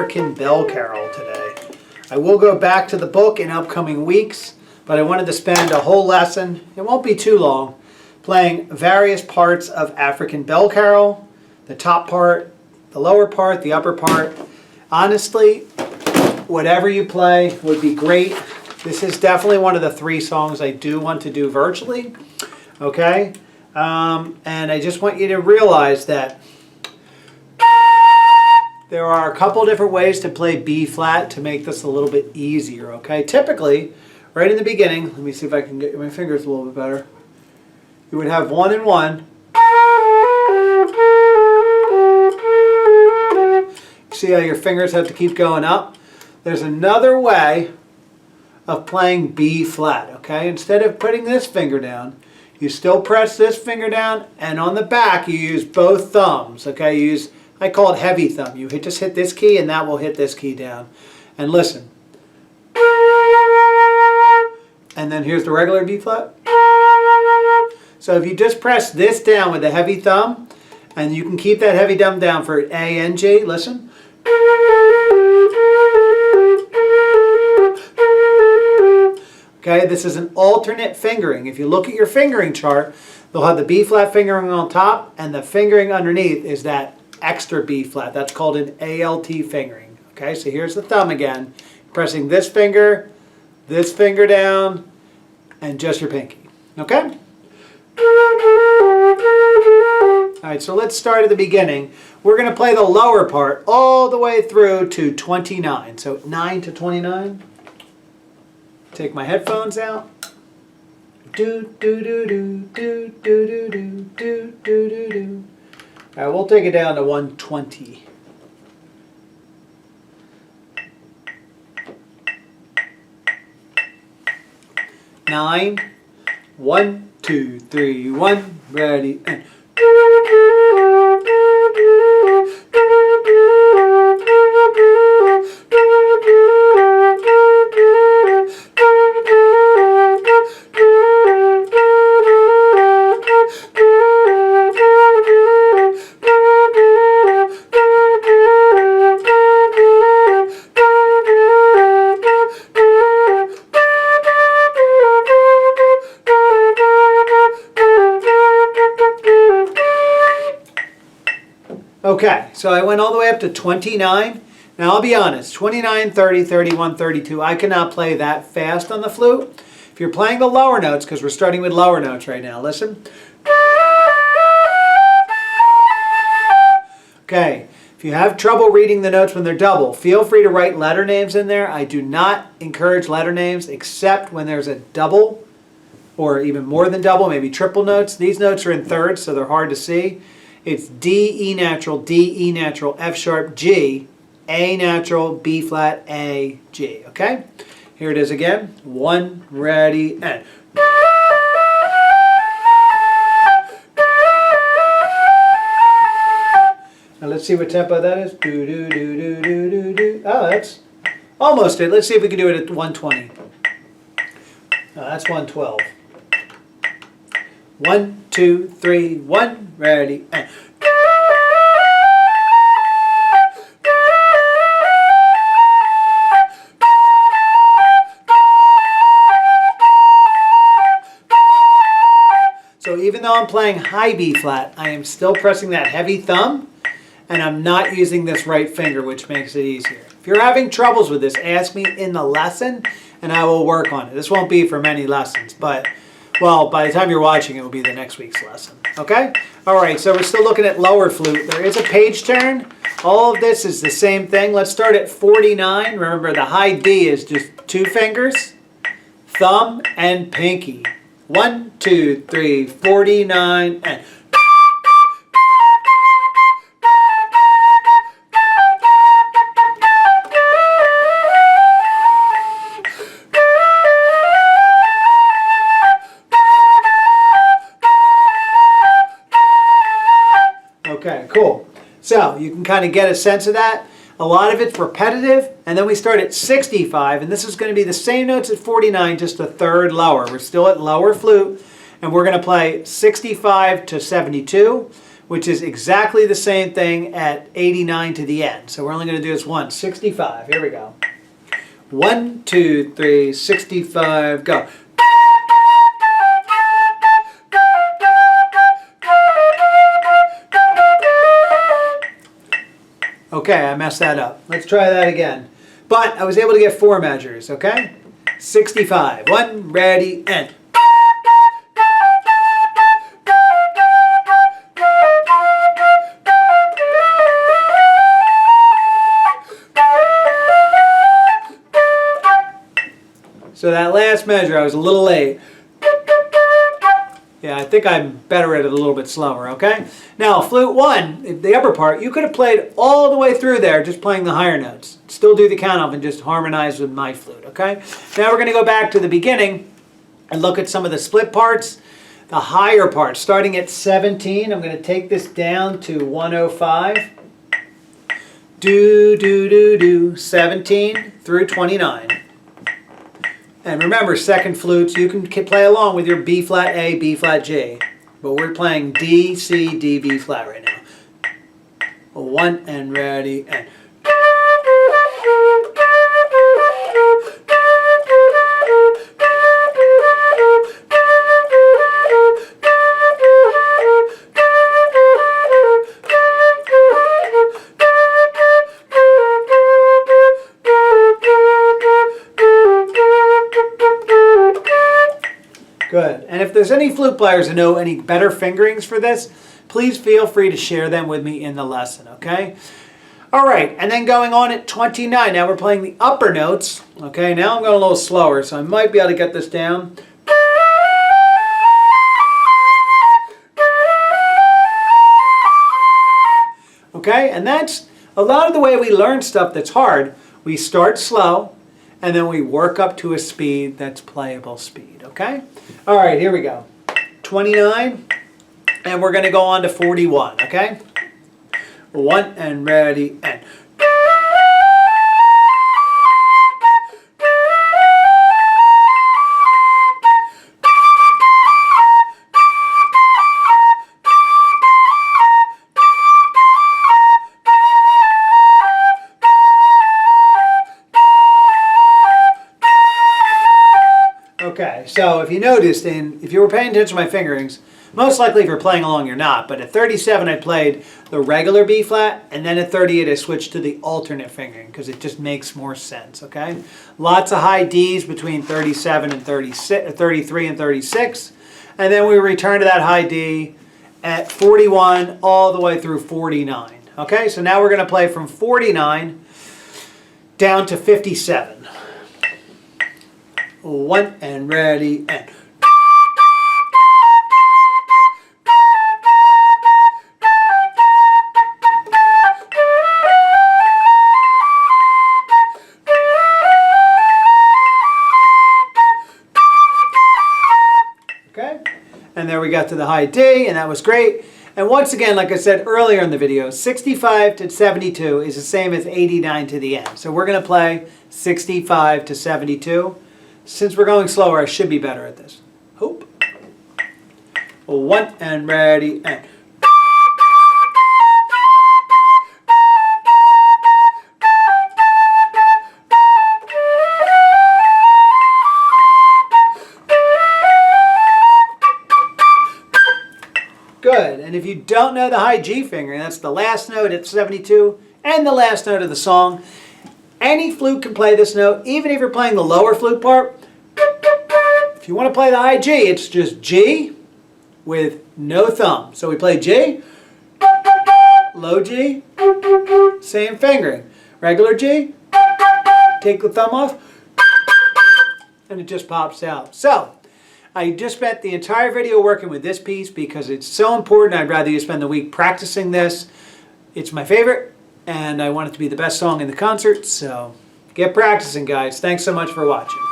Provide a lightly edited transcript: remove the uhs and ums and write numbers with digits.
African Bell Carol today. I will go back to the book in upcoming weeks, but I wanted to spend a whole lesson, it won't be too long, playing various parts of African Bell Carol, the top part, the lower part, the upper part. Honestly, whatever you play would be great. This is definitely one of the 3 songs I do want to do virtually, okay? And I just want you to realize that there are a couple different ways to play B flat to make this a little bit easier, okay? Typically, right in the beginning, let me see if I can get my fingers a little bit better. You would have 1 and 1. See how your fingers have to keep going up? There's another way of playing B flat, okay? Instead of putting this finger down, you still press this finger down, and on the back you use both thumbs, okay? You use, I call it heavy thumb. You just hit this key and that will hit this key down. And listen. And then here's the regular B flat. So if you just press this down with the heavy thumb, and you can keep that heavy thumb down for A and G, listen. Okay, this is an alternate fingering. If you look at your fingering chart, they'll have the B flat fingering on top, and the fingering underneath is that extra B flat. That's called an ALT fingering. Okay, so here's the thumb again. Pressing this finger down, and just your pinky. Okay? Alright, so let's start at the beginning. We're going to play the lower part all the way through to 29. So 9 to 29. Take my headphones out. Do do do do do do do do do do do do. Alright, we'll take it down to 120. Nine. 1, 2, 3, 1. Ready and. Okay, so I went all the way up to 29. Now I'll be honest, 29, 30, 31, 32, I cannot play that fast on the flute. If you're playing the lower notes, because we're starting with lower notes right now, listen. Okay, if you have trouble reading the notes when they're double, feel free to write letter names in there. I do not encourage letter names except when there's a double or even more than double, maybe triple notes. These notes are in thirds, so they're hard to see. It's D, E natural, F sharp, G, A natural, B flat, A, G. Okay? Here it is again. 1, ready, and. Now let's see what tempo that is. Do, do, do, do, do, do, do. Oh, that's almost it. Let's see if we can do it at 120. Oh, that's 112. 1, 2, 3, 1, ready, and. So even though I'm playing high B flat, I am still pressing that heavy thumb, and I'm not using this right finger, which makes it easier. If you're having troubles with this, ask me in the lesson, and I will work on it. This won't be for many lessons, but, well, by the time you're watching, it will be the next week's lesson. Okay? All right, so we're still looking at lower flute. There is a page turn. All of this is the same thing. Let's start at 49. Remember, the high D is just 2 fingers, thumb, and pinky. 1, 2, 3, 49, and. Okay, cool. So you can kind of get a sense of that. A lot of it's repetitive, and then we start at 65, and this is going to be the same notes at 49, just a third lower. We're still at lower flute, and we're going to play 65 to 72. which is exactly the same thing at 89 to the end. So we're only going to do this once. 65. Here we go. 1, 2, 3, 65, go. Okay, I messed that up. Let's try that again. But I was able to get 4 measures, okay? 65. 1, ready, and. So that last measure, I was a little late. Yeah, I think I'm better at it a little bit slower, okay? Now, flute 1, the upper part, you could have played all the way through there just playing the higher notes. Still do the count off and just harmonize with my flute, okay? Now we're going to go back to the beginning and look at some of the split parts. The higher part, starting at 17, I'm going to take this down to 105. Do, do, do, do, 17 through 29. And remember, second flutes, you can play along with your B flat A, B flat G. But we're playing D, C, D, B flat right now. 1 and ready and. Good. And if there's any flute players who know any better fingerings for this, please feel free to share them with me in the lesson, okay? All right, and then going on at 29, now we're playing the upper notes. Okay, now I'm going a little slower, so I might be able to get this down. Okay, and that's a lot of the way we learn stuff that's hard. We start slow, and then we work up to a speed that's playable speed, okay? All right, here we go. 29, and we're going to go on to 41, okay? 1 and ready and. Okay, so if you noticed, and if you were paying attention to my fingerings, most likely if you're playing along you're not, but at 37 I played the regular B flat, and then at 38 I switched to the alternate fingering because it just makes more sense, okay? Lots of high Ds between 37 and 36, 33 and 36, and then we return to that high D at 41 all the way through 49. Okay, so now we're going to play from 49 down to 57. 1 and ready and. Okay, and there we got to the high D, and that was great. And once again, like I said earlier in the video, 65 to 72 is the same as 89 to the end. So we're going to play 65 to 72. Since we're going slower, I should be better at this. Hope. 1 and ready and. Good. And if you don't know the high G fingering, that's the last note at 72 and the last note of the song. Any flute can play this note, even if you're playing the lower flute part. If you want to play the high G, it's just G with no thumb. So we play G, low G, same fingering. Regular G, take the thumb off, and it just pops out. So I just spent the entire video working with this piece because it's so important. I'd rather you spend the week practicing this. It's my favorite, and I want it to be the best song in the concert, so get practicing, guys. Thanks so much for watching.